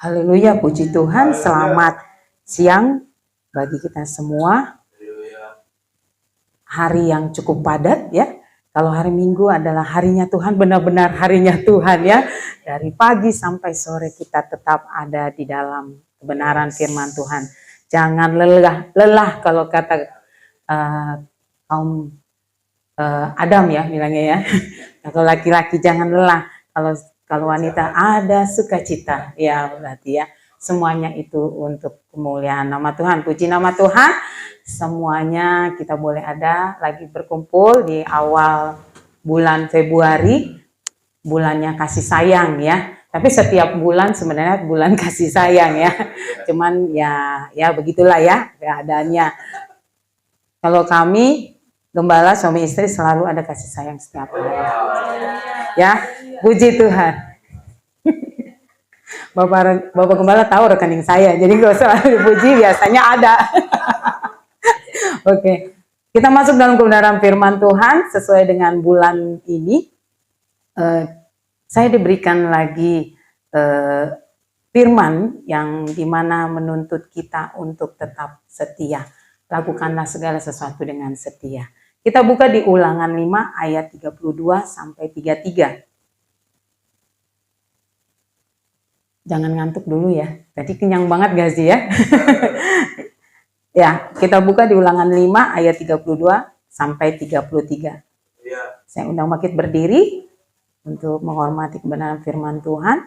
Haleluya, puji Tuhan. Selamat siang bagi kita semua. Hari yang cukup padat ya. Kalau hari Minggu adalah harinya Tuhan, benar-benar harinya Tuhan ya. Dari pagi sampai sore kita tetap ada di dalam kebenaran firman Tuhan. Jangan lelah kalau kata kaum Adam ya bilangnya ya. Kalau laki-laki jangan lelah, kalau wanita ada sukacita, ya berarti ya semuanya itu untuk kemuliaan nama Tuhan. Puji nama Tuhan, semuanya kita boleh ada lagi berkumpul di awal bulan Februari, bulannya kasih sayang ya. Tapi setiap bulan sebenarnya bulan kasih sayang ya. Cuman ya begitulah ya keadaannya. Kalau kami gembala suami istri selalu ada kasih sayang setiap hari. Ya, puji Tuhan. Bapak gembala tahu rekening saya, jadi gak usah dipuji, biasanya ada. Oke, kita masuk dalam kebenaran firman Tuhan sesuai dengan bulan ini. Saya diberikan lagi firman yang dimana menuntut kita untuk tetap setia. Lakukanlah segala sesuatu dengan setia. Kita buka di Ulangan 5 ayat 32 sampai 33. Jangan ngantuk dulu ya. Tadi kenyang banget gak sih ya? Ya, kita buka di Ulangan 5 ayat 32 sampai 33. Ya. Saya undang Makit berdiri untuk menghormati kebenaran firman Tuhan.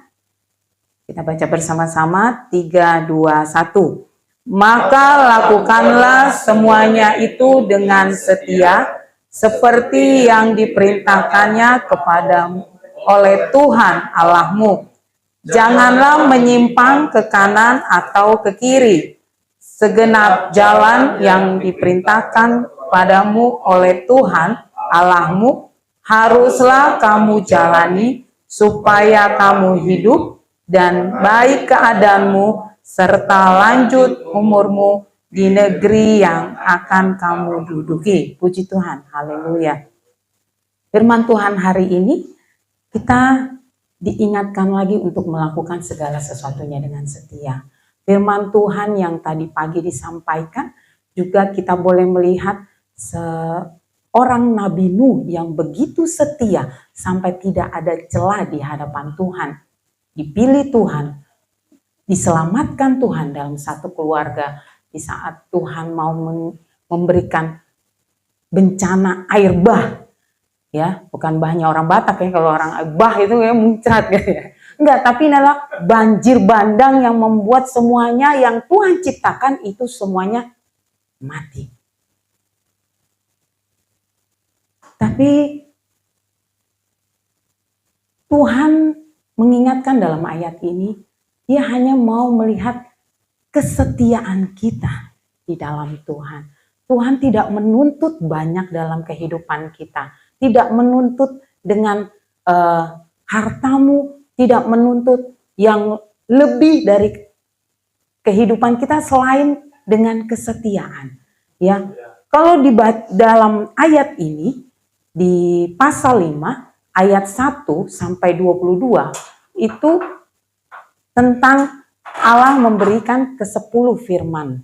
Kita baca bersama-sama 3, 2, 1. Maka lakukanlah semuanya itu dengan setia seperti yang diperintahkannya kepadamu oleh Tuhan Allahmu. Janganlah menyimpang ke kanan atau ke kiri. Segenap jalan yang diperintahkan padamu oleh Tuhan Allahmu haruslah kamu jalani supaya kamu hidup dan baik keadaanmu serta lanjut umurmu di negeri yang akan kamu duduki. Puji Tuhan, haleluya. Firman Tuhan hari ini kita diingatkan lagi untuk melakukan segala sesuatunya dengan setia. Firman Tuhan yang tadi pagi disampaikan, juga kita boleh melihat seorang Nabi Nuh yang begitu setia sampai tidak ada celah di hadapan Tuhan. Dipilih Tuhan, diselamatkan Tuhan dalam satu keluarga di saat Tuhan mau memberikan bencana air bah. Ya, bukan bahnya orang Batak ya, kalau orang bah itu ya muncrat ya. Enggak, tapi adalah banjir bandang yang membuat semuanya yang Tuhan ciptakan itu semuanya mati. Tapi Tuhan mengingatkan dalam ayat ini, Dia hanya mau melihat kesetiaan kita di dalam Tuhan. Tuhan tidak menuntut banyak dalam kehidupan kita. Tidak menuntut dengan hartamu, tidak menuntut yang lebih dari kehidupan kita selain dengan kesetiaan. Ya, kalau di dalam ayat ini di pasal 5 ayat 1 sampai 22 itu tentang Allah memberikan ke-10 firman.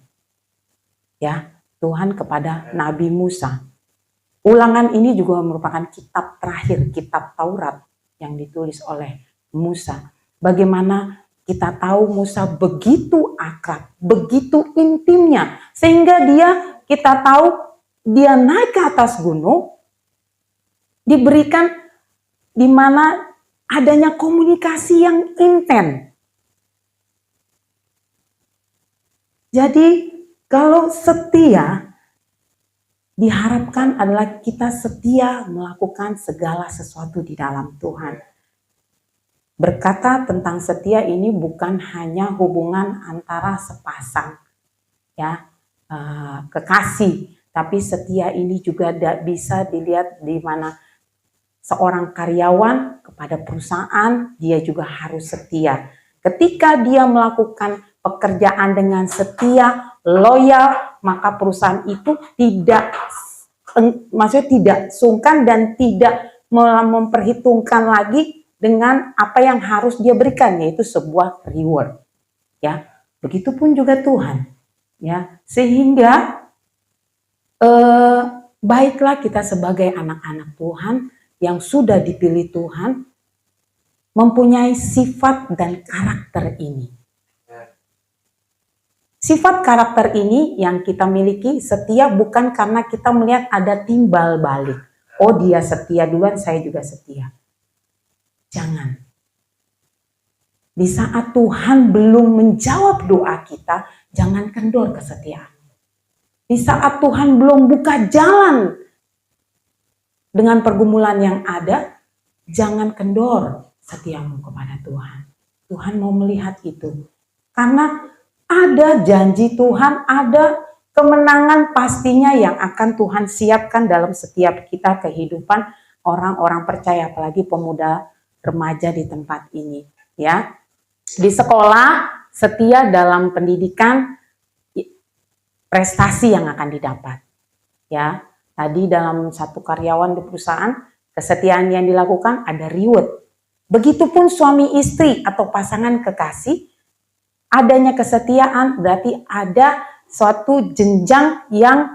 Ya, Tuhan kepada Nabi Musa. Ulangan ini juga merupakan kitab terakhir, kitab Taurat yang ditulis oleh Musa. Bagaimana kita tahu Musa begitu akrab, begitu intimnya, sehingga kita tahu dia naik ke atas gunung, diberikan di mana adanya komunikasi yang intens. Jadi kalau setia, diharapkan adalah kita setia melakukan segala sesuatu di dalam Tuhan. Berkata tentang setia ini bukan hanya hubungan antara sepasang ya kekasih, tapi setia ini juga bisa dilihat di mana seorang karyawan kepada perusahaan dia juga harus setia. Ketika dia melakukan pekerjaan dengan setia, loyal, maka perusahaan itu tidak sungkan dan tidak memperhitungkan lagi dengan apa yang harus dia berikan, yaitu sebuah reward. ya. Begitupun juga Tuhan, ya. Sehingga baiklah kita sebagai anak-anak Tuhan yang sudah dipilih Tuhan, mempunyai sifat dan karakter ini. Sifat karakter ini yang kita miliki setia bukan karena kita melihat ada timbal balik. Oh, dia setia duluan, saya juga setia. Jangan. Di saat Tuhan belum menjawab doa kita, jangan kendor kesetiaan. Di saat Tuhan belum buka jalan dengan pergumulan yang ada, jangan kendor setiamu kepada Tuhan. Tuhan mau melihat itu. Karena ada janji Tuhan, ada kemenangan pastinya yang akan Tuhan siapkan dalam setiap kita kehidupan orang-orang percaya, apalagi pemuda remaja di tempat ini, ya. Di sekolah, setia dalam pendidikan, prestasi yang akan didapat, ya. Tadi dalam satu karyawan di perusahaan, kesetiaan yang dilakukan ada reward. Begitupun suami istri atau pasangan kekasih, adanya kesetiaan berarti ada suatu jenjang yang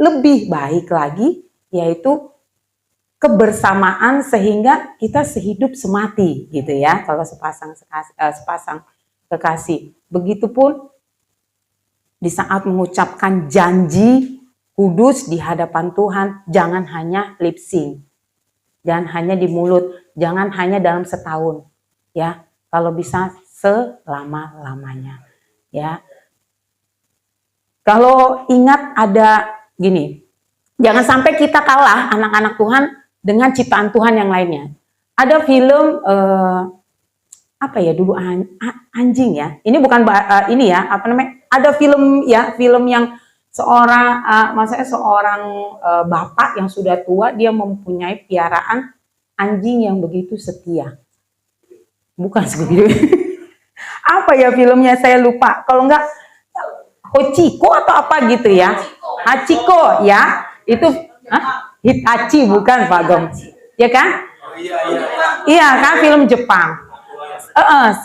lebih baik lagi, yaitu kebersamaan sehingga kita sehidup semati, gitu ya, kalau sepasang kekasih. Begitupun di saat mengucapkan janji kudus di hadapan Tuhan, jangan hanya lip sync, jangan hanya di mulut, jangan hanya dalam setahun, ya, kalau bisa selama-lamanya, ya. Kalau ingat ada gini, jangan sampai kita kalah anak-anak Tuhan dengan ciptaan Tuhan yang lainnya. Ada film apa ya dulu, anjing ya. Ini bukan ini ya, apa namanya? Ada film ya, film yang seorang maksudnya seorang bapak yang sudah tua, dia mempunyai piaraan anjing yang begitu setia. Bukan Scooby-Doo. Apa ya filmnya, saya lupa. Kalau enggak Hachiko atau apa gitu ya. Hachiko ya. Itu Hitachi bukan Pak Gom. Ya kan? Iya kan, film Jepang.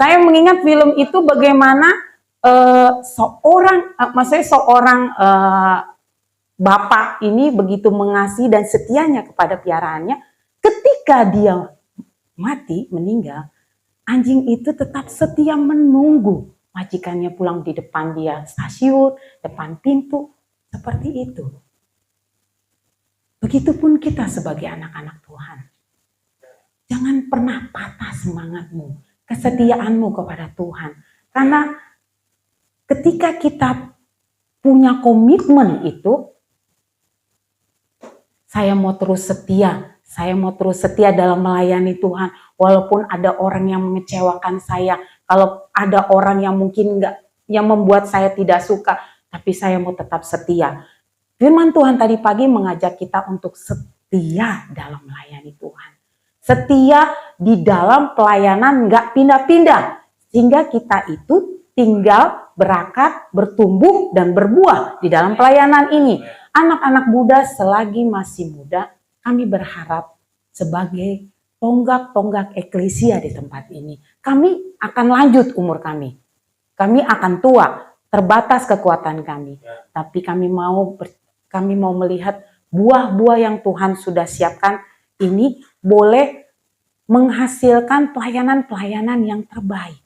Saya mengingat film itu bagaimana maksudnya seorang bapak ini begitu mengasihi dan setianya kepada piaraannya. Ketika dia mati, meninggal, anjing itu tetap setia menunggu majikannya pulang di depan dia stasiun, depan pintu, seperti itu. Begitupun kita sebagai anak-anak Tuhan. Jangan pernah patah semangatmu, kesetiaanmu kepada Tuhan. Karena ketika kita punya komitmen itu, saya mau terus setia, dalam melayani Tuhan, walaupun ada orang yang mengecewakan saya, kalau ada orang yang mungkin yang membuat saya tidak suka, tapi saya mau tetap setia. Firman Tuhan tadi pagi mengajak kita untuk setia dalam melayani Tuhan. Setia di dalam pelayanan, nggak pindah-pindah, sehingga kita itu tinggal berakar, bertumbuh, dan berbuah di dalam pelayanan ini. Anak-anak muda selagi masih muda, kami berharap sebagai tonggak-tonggak eklesia di tempat ini. Kami akan lanjut umur kami. Kami akan tua, terbatas kekuatan kami. Tapi kami mau melihat buah-buah yang Tuhan sudah siapkan ini boleh menghasilkan pelayanan-pelayanan yang terbaik.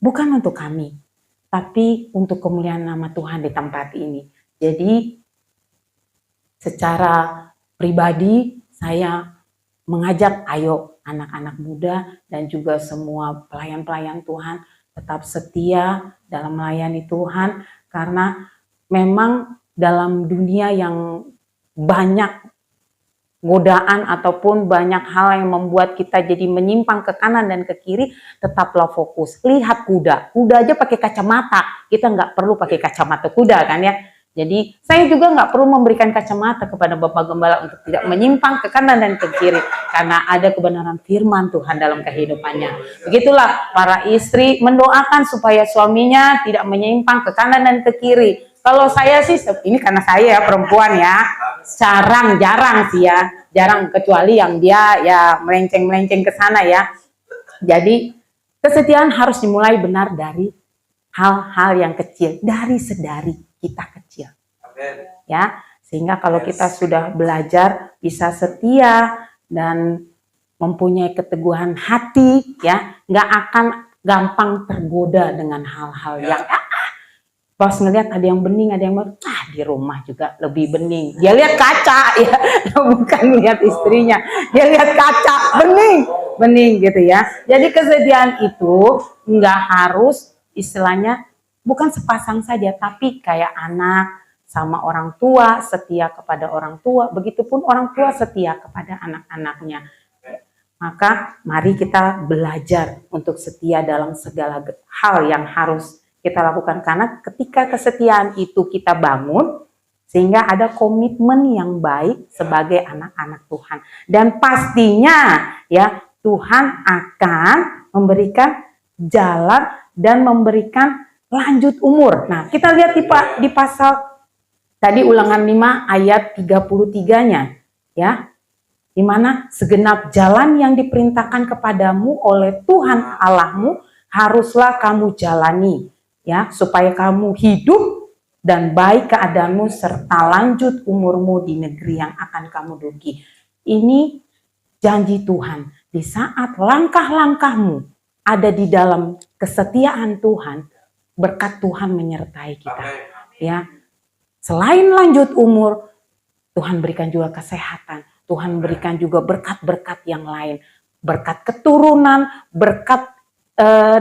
Bukan untuk kami, tapi untuk kemuliaan nama Tuhan di tempat ini. Jadi secara pribadi saya mengajak, ayo anak-anak muda dan juga semua pelayan-pelayan Tuhan tetap setia dalam melayani Tuhan, karena memang dalam dunia yang banyak godaan ataupun banyak hal yang membuat kita jadi menyimpang ke kanan dan ke kiri, tetaplah fokus. Lihat kuda aja pakai kacamata, kita nggak perlu pakai kacamata kuda kan ya. Jadi saya juga nggak perlu memberikan kacamata kepada Bapak Gembala untuk tidak menyimpang ke kanan dan ke kiri, karena ada kebenaran firman Tuhan dalam kehidupannya. Begitulah para istri mendoakan supaya suaminya tidak menyimpang ke kanan dan ke kiri. Kalau saya sih, ini karena saya perempuan ya, jarang sih ya, kecuali yang dia ya melenceng ke sana ya. Jadi Kesetiaan harus dimulai benar dari hal-hal yang kecil, dari sedari kita kecil. Ya, sehingga kalau kita sudah belajar bisa setia dan mempunyai keteguhan hati, ya, nggak akan gampang tergoda dengan hal-hal yang pas ngelihat ada yang bening, ada yang di rumah juga lebih bening. Dia lihat kaca, ya, bukan lihat istrinya. Dia lihat kaca, bening gitu ya. Jadi kesediaan itu nggak harus istilahnya bukan sepasang saja, tapi kayak anak sama orang tua setia kepada orang tua, begitupun orang tua setia kepada anak-anaknya. Maka mari kita belajar untuk setia dalam segala hal yang harus kita lakukan, karena ketika kesetiaan itu kita bangun sehingga ada komitmen yang baik sebagai anak-anak Tuhan, dan pastinya ya Tuhan akan memberikan jalan dan memberikan lanjut umur. Nah, kita lihat di pasal tadi Ulangan 5 ayat 33-nya ya, di mana segenap jalan yang diperintahkan kepadamu oleh Tuhan Allahmu haruslah kamu jalani, ya, supaya kamu hidup dan baik keadaanmu serta lanjut umurmu di negeri yang akan kamu duduki. Ini janji Tuhan. Di saat langkah-langkahmu ada di dalam kesetiaan Tuhan, berkat Tuhan menyertai kita. Ya, selain lanjut umur, Tuhan berikan juga kesehatan. Tuhan berikan juga berkat-berkat yang lain. Berkat keturunan, berkat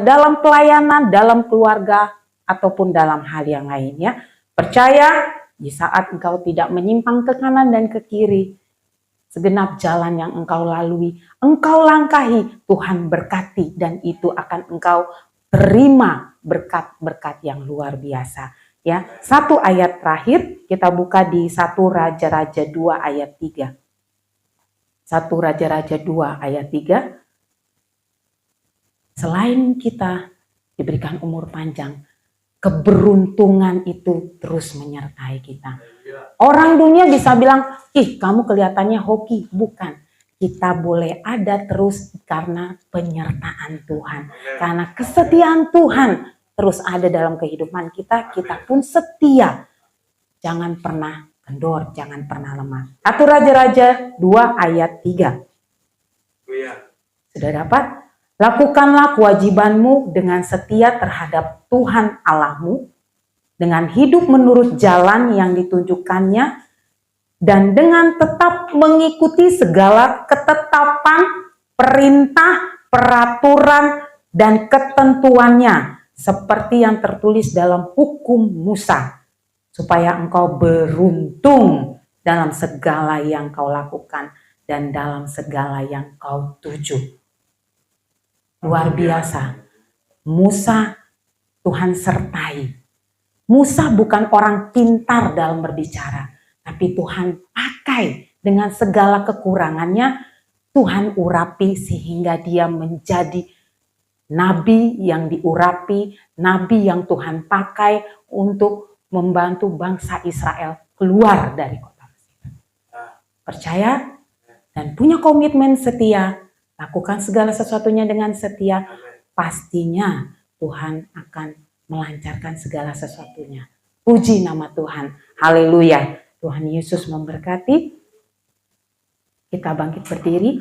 dalam pelayanan, dalam keluarga, ataupun dalam hal yang lainnya. Percaya di saat engkau tidak menyimpang ke kanan dan ke kiri, segenap jalan yang engkau lalui, engkau langkahi, Tuhan berkati, dan itu akan engkau terima berkat-berkat yang luar biasa. Ya, satu ayat terakhir kita buka di 1 Raja-Raja 2 ayat 3. 1 Raja-Raja 2 ayat 3. Selain kita diberikan umur panjang, keberuntungan itu terus menyertai kita. Orang dunia bisa bilang, ih kamu kelihatannya hoki. Bukan. Kita boleh ada terus karena penyertaan Tuhan. Karena kesetiaan Tuhan terus ada dalam kehidupan kita. Kita pun setia. Jangan pernah kendor, jangan pernah lemah. 1 Raja-Raja 2 ayat 3. Sudah dapat? Lakukanlah kewajibanmu dengan setia terhadap Tuhan Allahmu, dengan hidup menurut jalan yang ditunjukkannya, dan dengan tetap mengikuti segala ketetapan, perintah, peraturan, dan ketentuannya, seperti yang tertulis dalam hukum Musa, supaya engkau beruntung dalam segala yang kau lakukan dan dalam segala yang kau tuju. Luar biasa. Musa Tuhan sertai. Musa bukan orang pintar dalam berbicara, tapi Tuhan pakai dengan segala kekurangannya. Tuhan urapi sehingga dia menjadi nabi yang diurapi, nabi yang Tuhan pakai untuk membantu bangsa Israel keluar dari kota Mesir. Percaya dan punya komitmen setia, lakukan segala sesuatunya dengan setia, pastinya Tuhan akan melancarkan segala sesuatunya. Puji nama Tuhan. Haleluya. Tuhan Yesus memberkati. Kita bangkit berdiri.